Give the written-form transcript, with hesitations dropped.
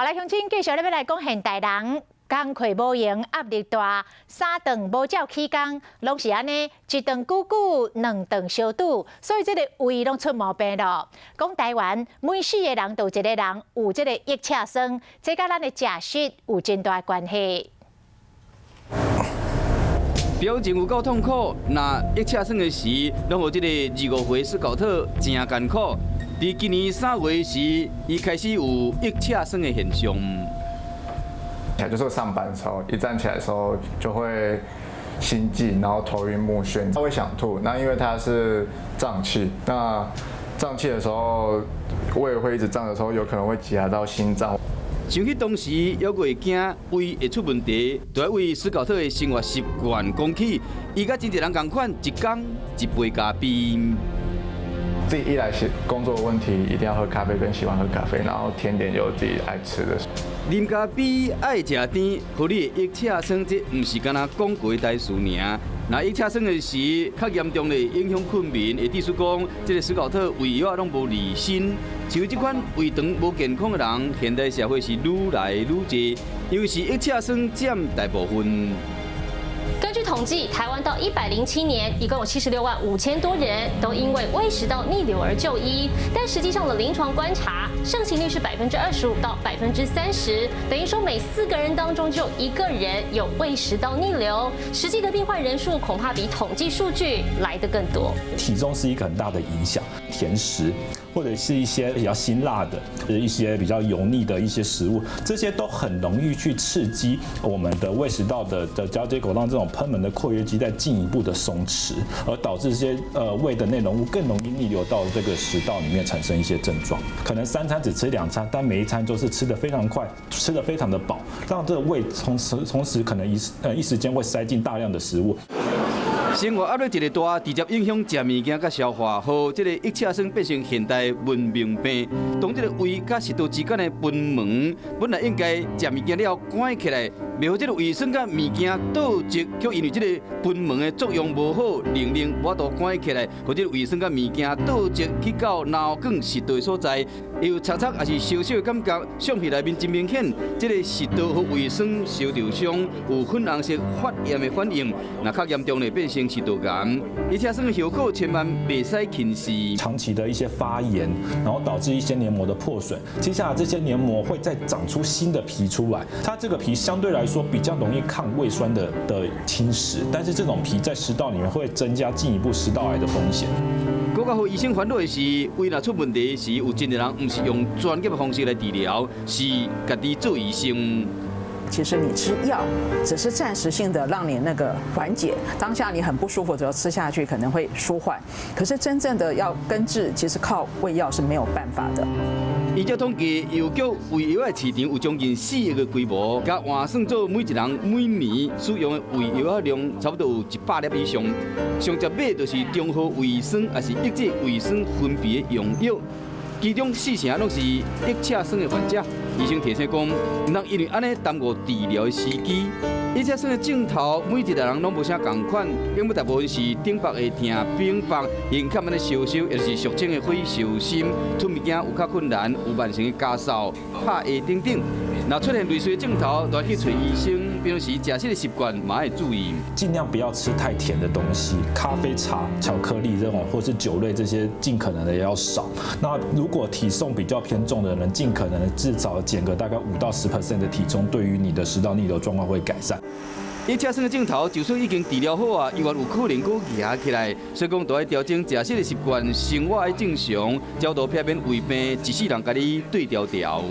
好来，乡亲继续要来讲现代人。工课无用，压力大，三顿无照起工，拢是安尼，一顿久久，两顿相拄，所以这个胃拢出毛病咯。讲台湾每4个人都有一个人有这个腋车酸，这甲咱的食食有真大关系。表情有够痛苦，那腋车酸的时，拢有这个2、5岁思考特真艰苦。伫今年3月时，伊开始有腋车酸的现象。 就是上班的时候，一站起来的时候就会心悸，然后头晕目眩，他会想吐。那因为它是胀气，那胀气的时候，胃会一直胀的时候，有可能会挤压到心脏。想起当时还会惊胃会出问题，就要为思考特的生活习惯讲起。伊甲真侪人同款，一天一杯咖啡。 自己一来工作的问题，一定要喝咖啡，跟喜欢喝咖啡，然后甜点有自己爱吃的。啉咖啡爱食甜，互你的腋车酸，这唔是干那讲过台词尔。那腋车酸的时，较严重的影响困眠，会致使讲，这个思考特胃药拢无离心。像这款胃肠无健康的人，现代社会是愈来愈多，尤其是腋车酸占大部分。 根据统计，台湾到107年，一共有76万5千多人都因为胃食道逆流而就医，但实际上的临床观察，盛行率是25%到30%，等于说每4个人当中就有1个人有胃食道逆流，实际的病患人数恐怕比统计数据来得更多。体重是一个很大的影响，甜食或者是一些比较辛辣的、一些比较油腻的一些食物，这些都很容易去刺激我们的胃食道的交接口，让这种喷门的括约肌再进一步的松弛，而导致这些胃的内容物更容易逆流到这个食道里面，产生一些症状。可能3餐只吃2餐，但每一餐都是吃得非常快，吃得非常的饱，让这个胃同时可能一时间会塞进大量的食物。 生活压力一个大，直接影响食物件甲消化，和这个腋车酸变成现代文明病。当这个胃甲食道之间的贲门，本来应该食物件了关起来，袂好这个胃酸甲物件倒积，却因为这个贲门的作用无好，令无法度关起来，或者胃酸甲物件倒积去到脑梗食道的所在，有擦擦也是小小的感觉，相片内面真明显，这个食道和胃酸受到伤，有粉红色发炎的反应，那较严重的变成 食道癌，腋车酸的效果千万袂使轻视。长期的一些发炎，然后导致一些黏膜的破损，接下来这些黏膜会再长出新的皮出来。它这个皮相对来说比较容易抗胃酸的侵蚀，但是这种皮在食道里面会增加进一步食道癌的风险。更加互医生烦恼的是，胃若出问题时，有真侪人唔是用专业的方式来治疗，是家己做医生。 其实你吃药只是暂时性的让你那个缓解，当下你很不舒服的时候吃下去可能会舒缓，可是真正的要根治，其实靠胃药是没有办法的。依照统计，药局胃药的市场有将近4亿个规模，甲换算做每一人每年使用的胃药量差不多有100粒以上。上接买就是中和胃酸，也是抑制胃酸分泌的用药。 其中4成拢是腋车酸的患者，医生提醒讲，唔通因为安尼耽误治疗的时机。腋车酸的症头，每一个人拢无啥共款，要么大部分是顶腹会痛、扁腹、胸腔安尼烧烧，也就是俗称的火烧心，吞物件有较困难，有慢性的加烧、拍下等等。若出现类似的症头，就要去找医生。平时食食的习惯嘛要注意，尽量不要吃太甜的东西，咖啡、茶、巧克力这种，或是酒类这些，尽可能的要少。那如果体重比较偏重的人，尽可能的至少减个大概5到10% 的体重，对于你的食道逆流状况会改善。腋车酸的症头，就算已经治疗好啊，依然有可能搁压起来，所以讲都要调整食食的习惯，生活要正常，照到避免胃病，一世人甲你对调调。